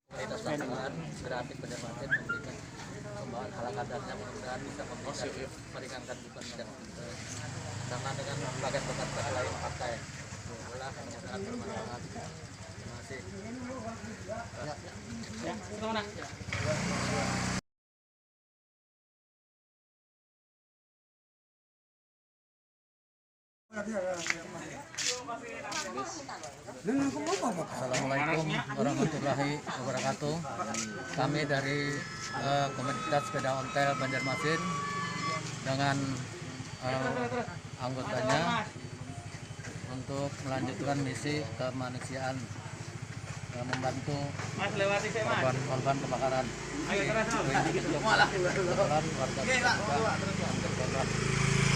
Komunitas lapangan kreatif Banjarmasin memberikan pembawaan ala kadarnya, mudah-mudahan bisa meringankan beban badan kita. Karena dengan paket bekas lain pakai, itulah sangat bermanfaat. Terima kasih. Ya, kemana? Assalamualaikum warahmatullahi wabarakatuh. Kami dari komunitas sepeda ontel Banjarmasin dengan anggotanya untuk melanjutkan misi kemanusiaan membantu korban kebakaran.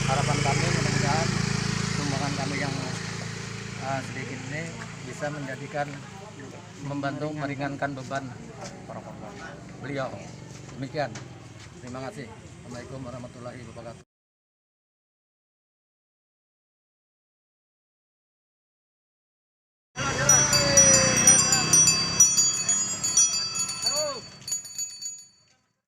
Harapan kami mudah-mudahan sumbangan kami yang sedikit ini bisa membantu meringankan beban para korban beliau. Demikian, terima kasih. Assalamualaikum warahmatullahi wabarakatuh.